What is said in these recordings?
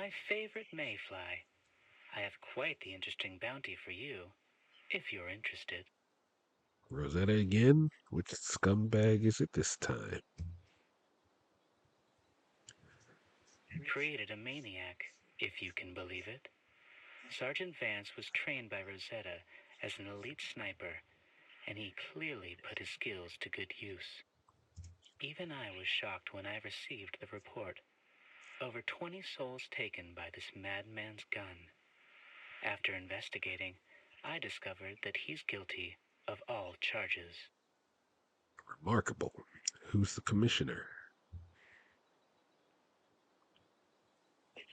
My favorite mayfly. I have quite the interesting bounty for you, if you're interested. Rosetta again? Which scumbag is it this time? Created a maniac, if you can believe it. Sergeant Vance was trained by Rosetta as an elite sniper, and he clearly put his skills to good use. Even I was shocked when I received the report. Over 20 souls taken by this madman's gun. After investigating, I discovered that he's guilty of all charges. Remarkable. Who's the commissioner?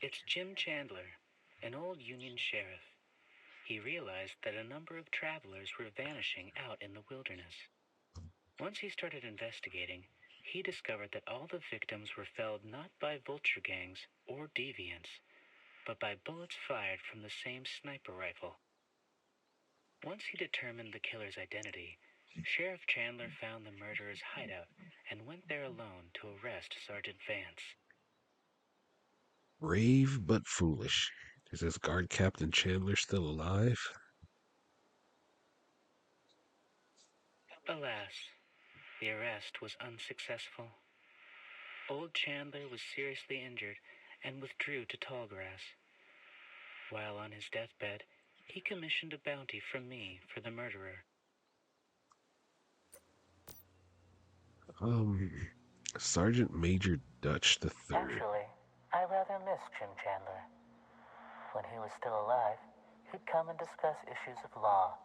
It's Jim Chandler, an old Union sheriff. He realized that a number of travelers were vanishing out in the wilderness. Once he started investigating, he discovered that all the victims were felled not by vulture gangs or deviants, but by bullets fired from the same sniper rifle. Once he determined the killer's identity, Sheriff Chandler found the murderer's hideout and went there alone to arrest Sergeant Vance. Brave but foolish. Is this guard Captain Chandler still alive? Alas, the arrest was unsuccessful. Old Chandler was seriously injured and withdrew to Tallgrass. While on his deathbed, he commissioned a bounty from me for the murderer. Um, Sergeant Major Dutch the Third. Actually, I rather miss Jim Chandler. When he was still alive, he'd come and discuss issues of law,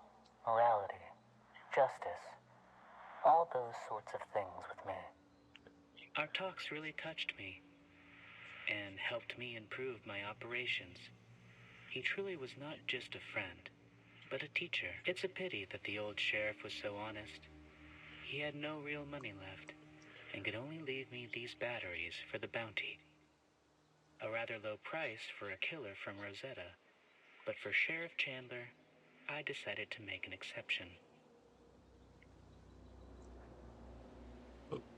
morality, justice, all those sorts of things with me. Our talks really touched me and helped me improve my operations. He truly was not just a friend, but a teacher. It's a pity that the old sheriff was so honest. He had no real money left and could only leave me these batteries for the bounty. A rather low price for a killer from Rosetta, but for Sheriff Chandler, I decided to make an exception.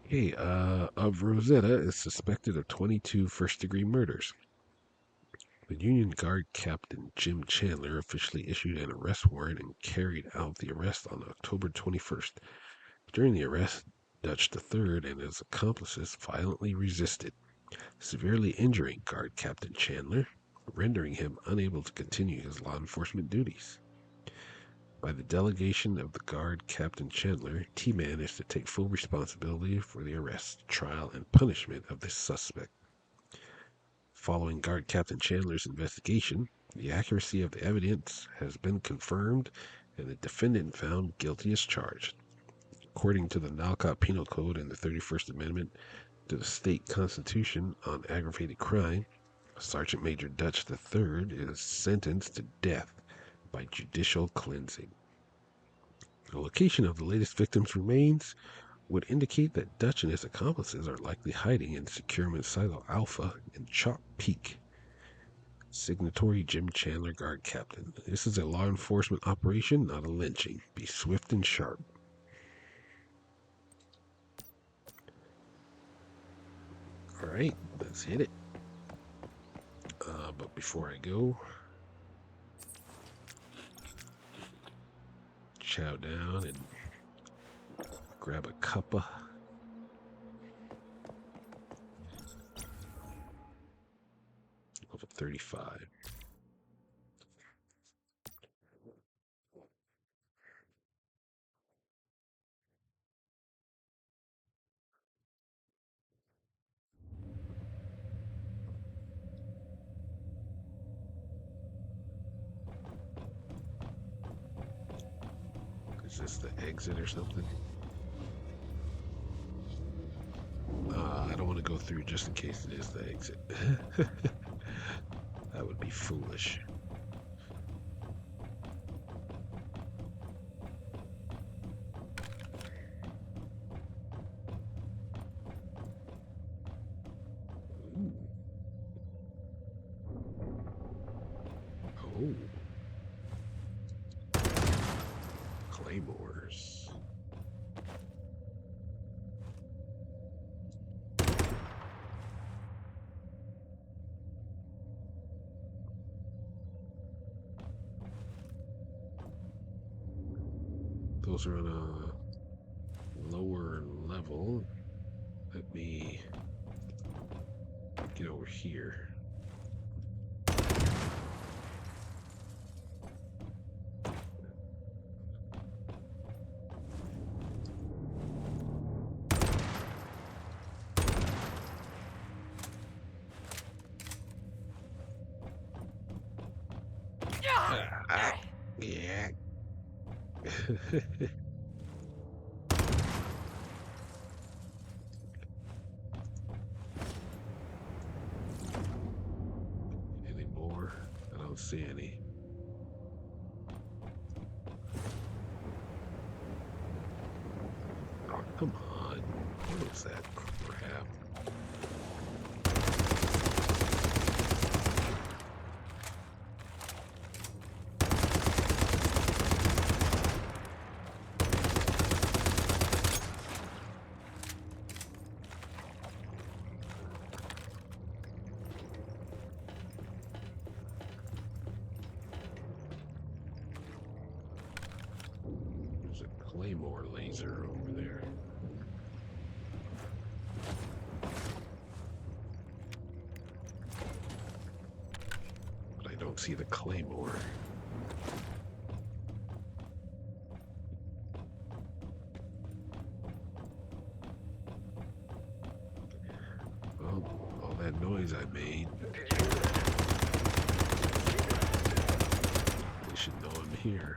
Okay, of Rosetta is suspected of 22 first-degree murders. The Union Guard Captain Jim Chandler officially issued an arrest warrant and carried out the arrest on October 21st. During the arrest, Dutch III and his accomplices violently resisted, severely injuring Guard Captain Chandler, rendering him unable to continue his law enforcement duties. By the delegation of the Guard Captain Chandler, T-Man is to take full responsibility for the arrest, trial, and punishment of this suspect. Following Guard Captain Chandler's investigation, the accuracy of the evidence has been confirmed and the defendant found guilty as charged. According to the Nalcott Penal Code and the 31st Amendment to the state constitution on aggravated crime, Sergeant Major Dutch III is sentenced to death by judicial cleansing. The location of the latest victim's remains would indicate that Dutch and his accomplices are likely hiding in Securement Silo Alpha in Chalk Peak. Signatory Jim Chandler, Guard Captain. This is a law enforcement operation, not a lynching. Be swift and sharp. All right, let's hit it. But before I go, chow down and grab a cuppa. Level 35. Is this the exit or something? I don't want to go through just in case it is the exit. That would be foolish. Ooh. Oh. Claymores. those are on a lower level. Let me get over here. Yeah. Any more? I don't see any. Oh, come on. What was that crap? There's a claymore laser over there. But I don't see the claymore. Well, all that noise I made. They should know I'm here.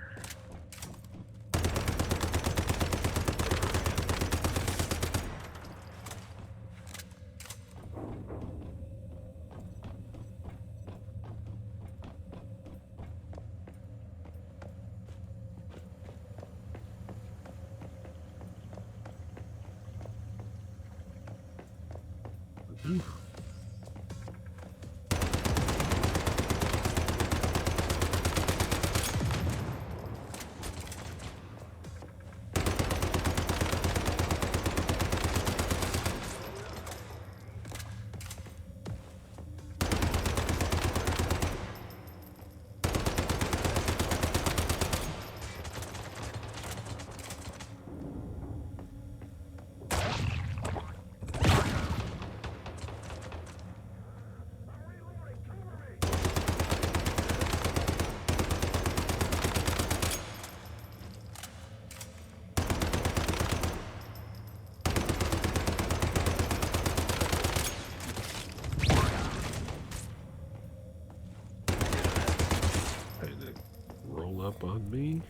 Up on me?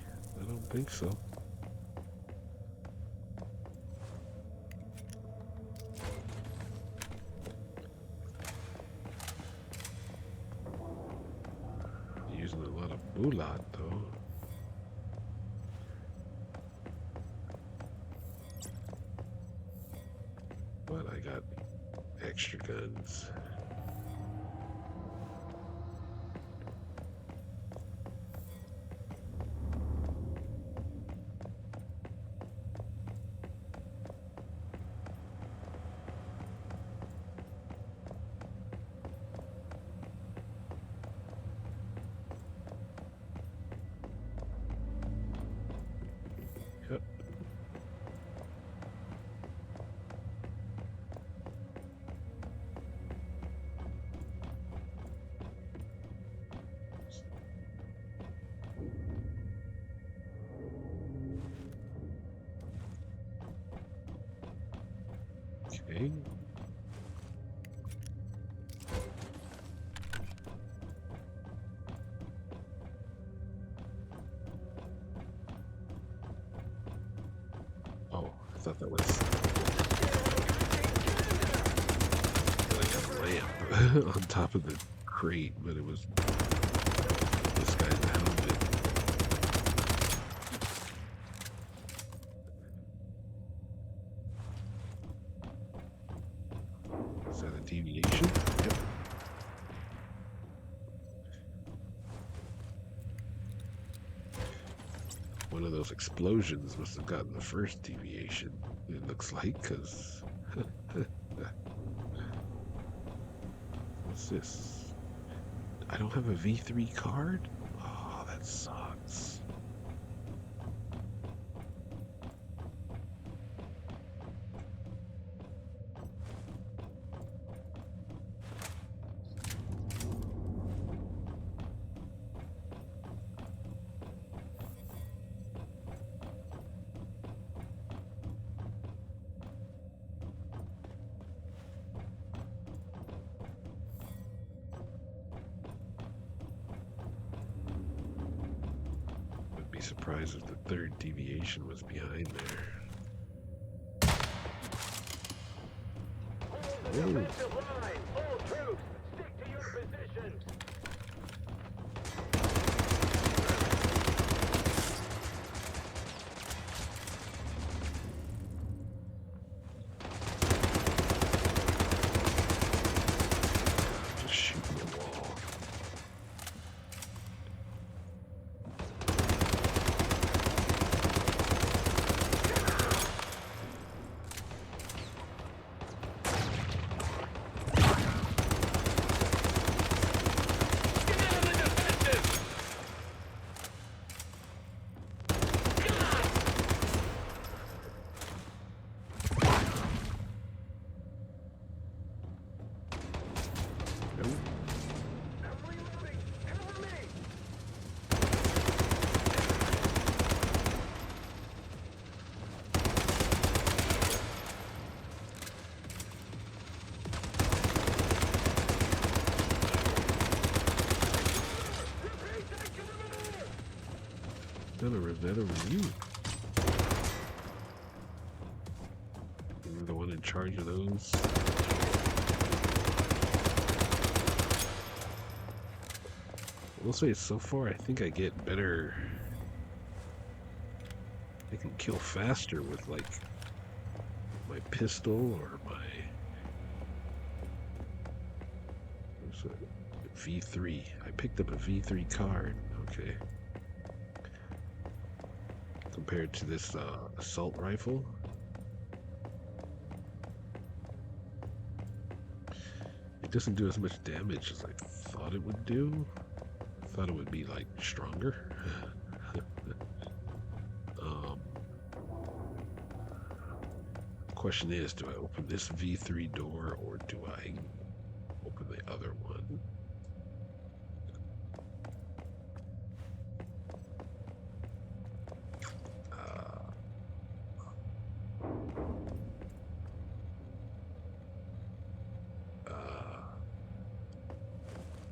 I don't think so. Using a lot of bulat though. But I got extra guns. Yep. Okay. Oh, I thought that was like a lamp on top of the crate, but it was this guy's helmet. Is that a deviation? Yep. One of those explosions must have gotten the first deviation, it looks like, because... What's this? I don't have a V3 card? Oh, that sucks. surprised if the third deviation was behind there. Whoa. Just shooting the wall. Is that over you? You're the one in charge of those. We'll say so far, I think I get better. I can kill faster with like my pistol or my V3. I picked up a V3 card. Okay. Compared to this assault rifle. It doesn't do as much damage as I thought it would do. I thought it would be like stronger. Question is, do I open this V3 door or do I open the other one?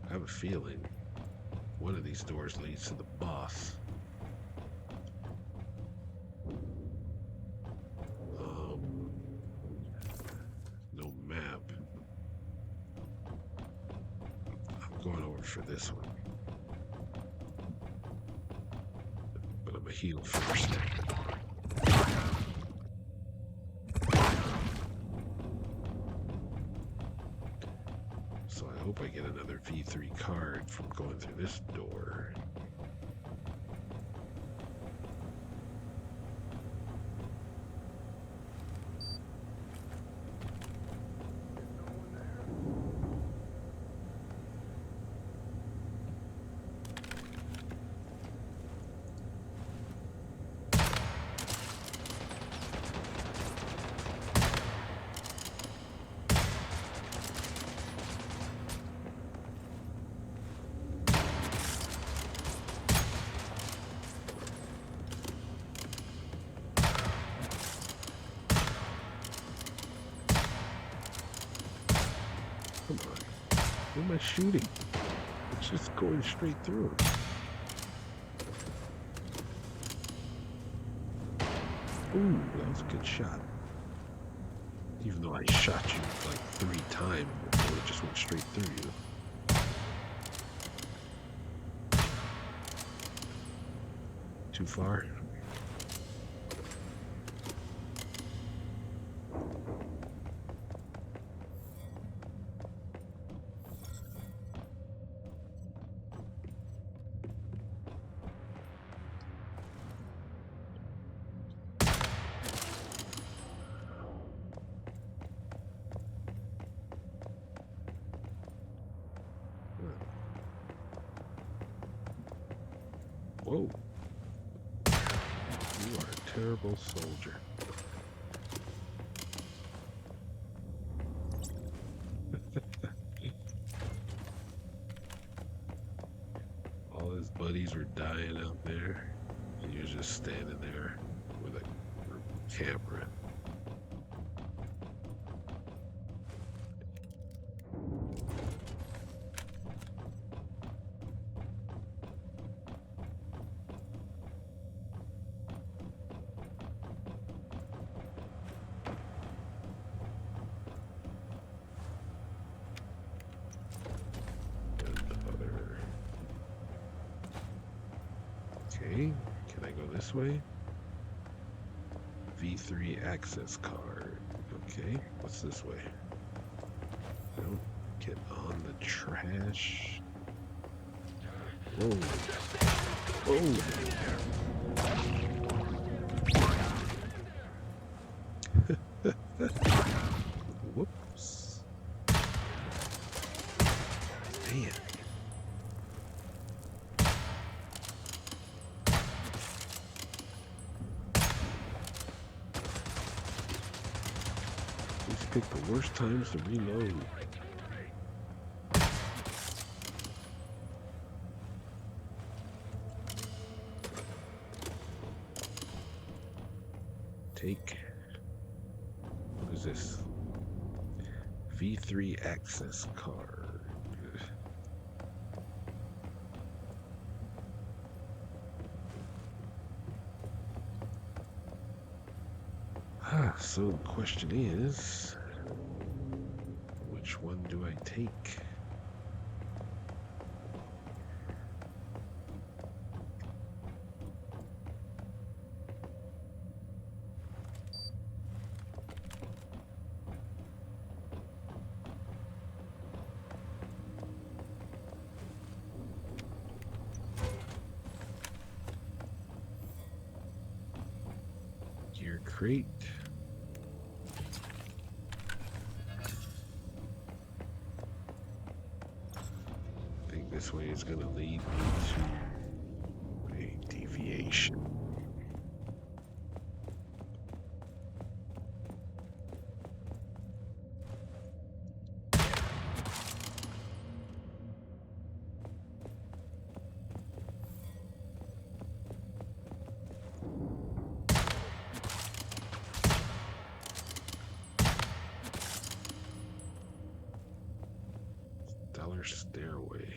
I have a feeling one of these doors leads to the boss. No map. I'm going over for this one. But I'm a heal first. So I hope I get another V3 card from going through this door. Come on. Who am I shooting? It's just going straight through. Ooh, that was a good shot. Even though I shot you like 3 times before it just went straight through you. Too far? Whoa. You are a terrible soldier. All his buddies were dying out there, and you're just standing there with a camera. this way? V3 access card. Okay, what's this way? Don't get on the trash. Whoa. Whoa. Whoops. Man. Please pick the worst times to reload. Take. What is this? V3 access card. So the question is, which one do I take? Gear crate. I think this way is going to lead me to a deviation. Stellar stairway.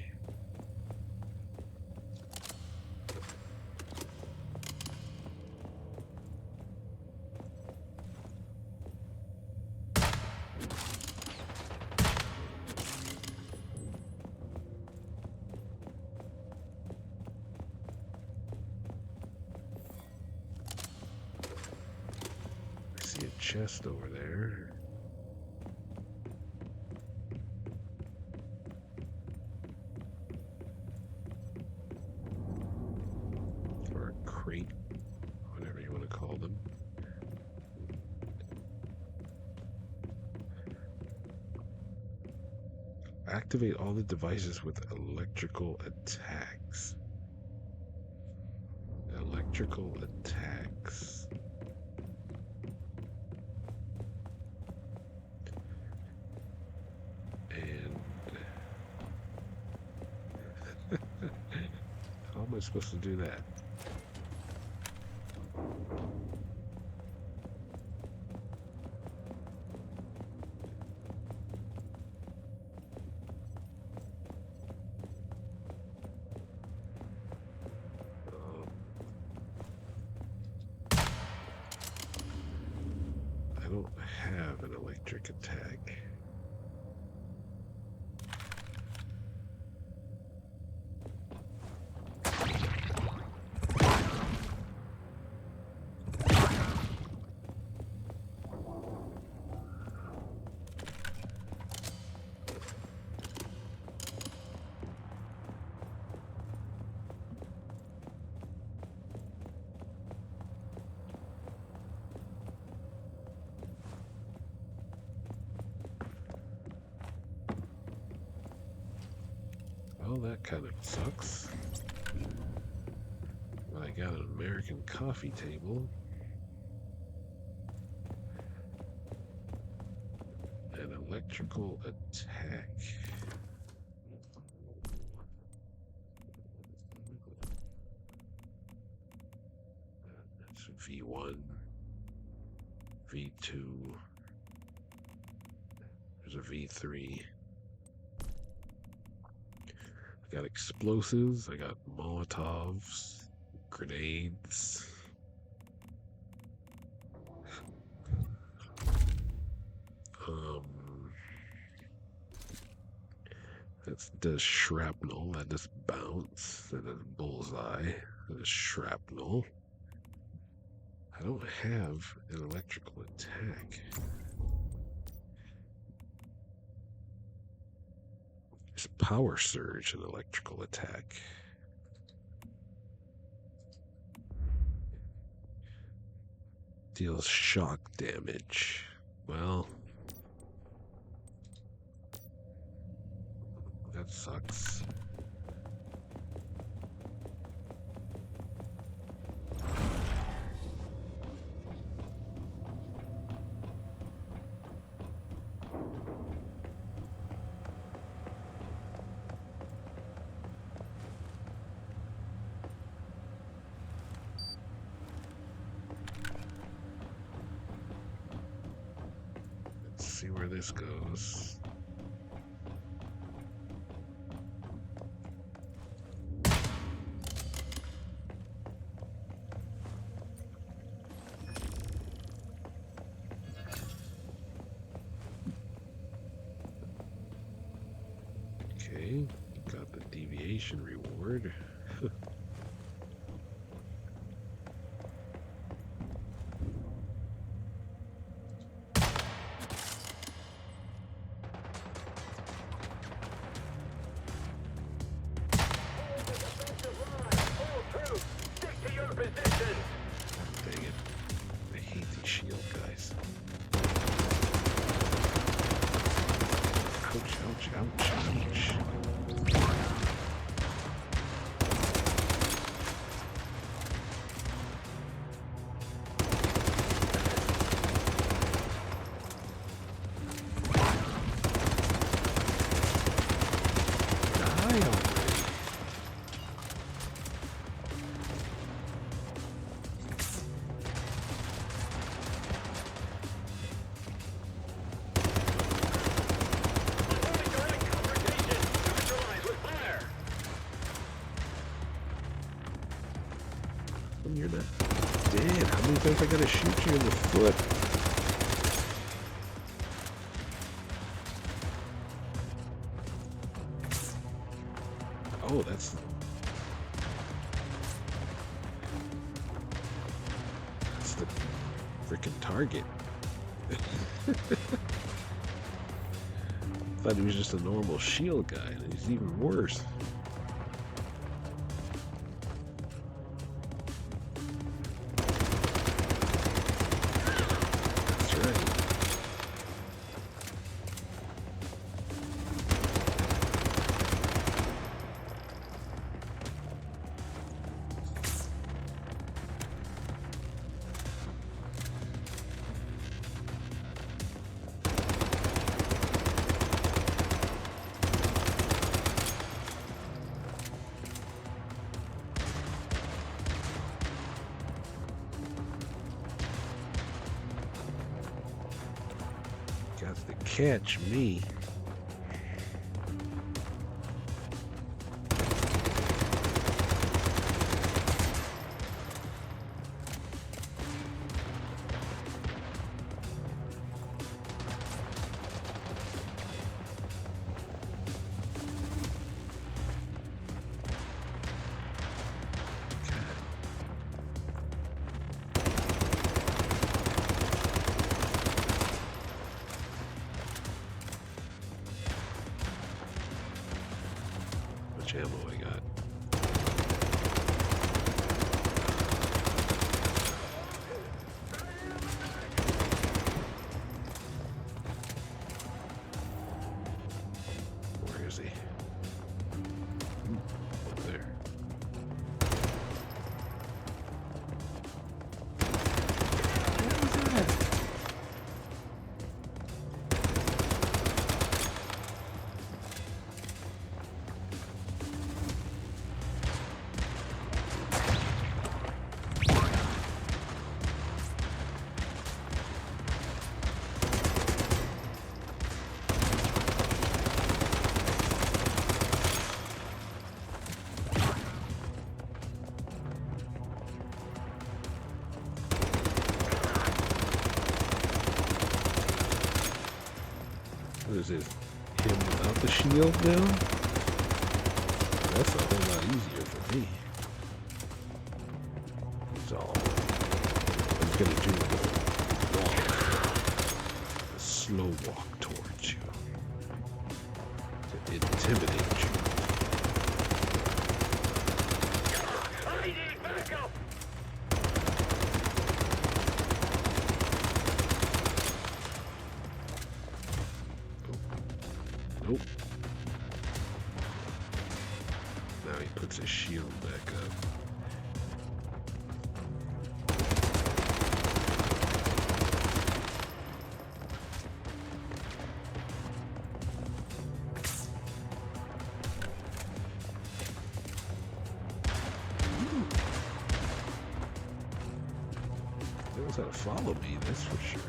I see a chest over there. Or a crate, whatever you want to call them. Activate all the devices with electrical attacks. Electrical attacks. And how am I supposed to do that? I don't have an electric attack. Well, that kind of sucks. Well, I got an American coffee table. An electrical attack. That's V1, V2. There's a V3. I got explosives, I got Molotovs, grenades. That does shrapnel, that does bounce, that does bullseye, that does shrapnel. I don't have an electrical attack. It's a power surge, an electrical attack. Deals shock damage. Well, that sucks. Let's see where this goes. Okay, got the deviation reward. Dang it. I hate these shield guys. Ouch, ouch, ouch, ouch. Die already. You're not dead. How many times I gotta shoot you in the foot? Oh, that's the freaking target. Thought he was just a normal shield guy, and he's even worse. That's right. Got to catch me. Much ammo I got. Where is he? Up there. What was that? What is it? Him without the shield now? That's a whole lot easier for me. It's all gonna do a slow walk towards you to intimidate you. I need backup! Nope. Now he puts his shield back up. He knows how to follow me, that's for sure.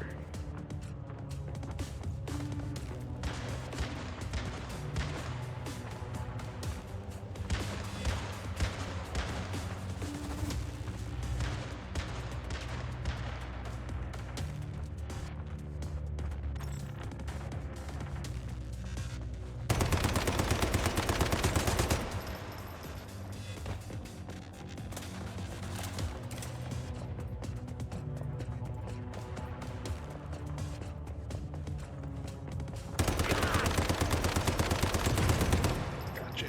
Gotcha.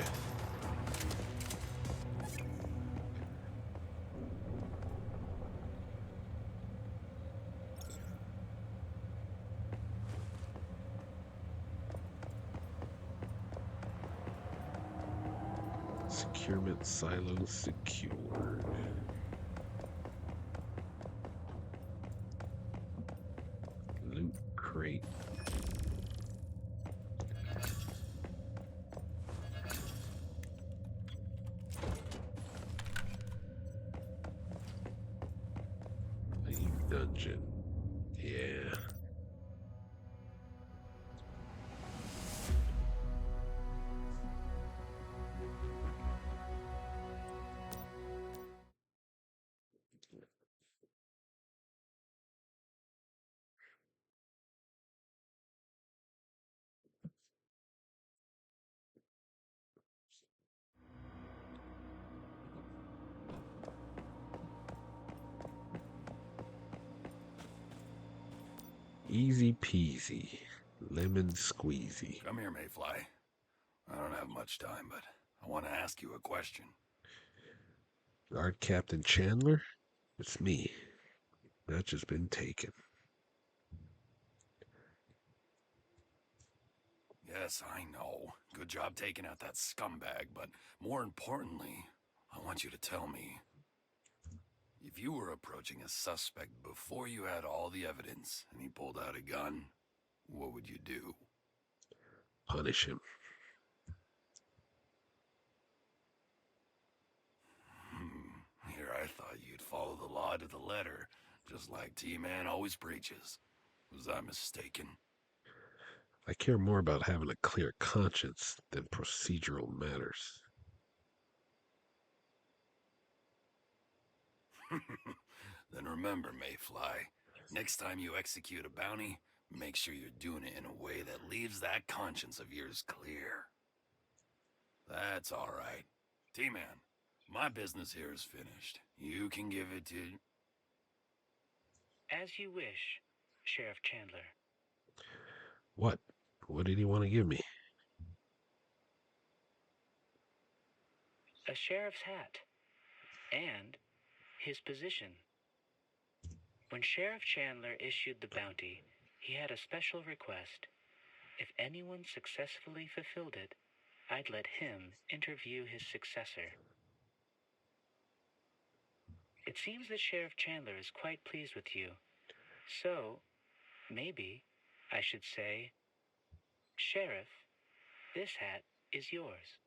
Securement silo secured. Loot crate. Main dungeon. Yeah. Easy peasy. Lemon squeezy. Come here, Mayfly. I don't have much time, but I want to ask you a question. Guard Captain Chandler? It's me. Match has been taken. Yes, I know. Good job taking out that scumbag, but more importantly, I want you to tell me, if you were approaching a suspect before you had all the evidence and he pulled out a gun, what would you do? Punish him. Here I thought you'd follow the law to the letter, just like T-Man always preaches. Was I mistaken? I care more about having a clear conscience than procedural matters. Then remember, Mayfly, next time you execute a bounty, make sure you're doing it in a way that leaves that conscience of yours clear. That's all right. T-Man, my business here is finished. You can give it to... As you wish, Sheriff Chandler. What? What did he want to give me? A sheriff's hat. And his position. When Sheriff Chandler issued the bounty, he had a special request. If anyone successfully fulfilled it, I'd let him interview his successor. It seems that Sheriff Chandler is quite pleased with you. So, maybe I should say, Sheriff, this hat is yours.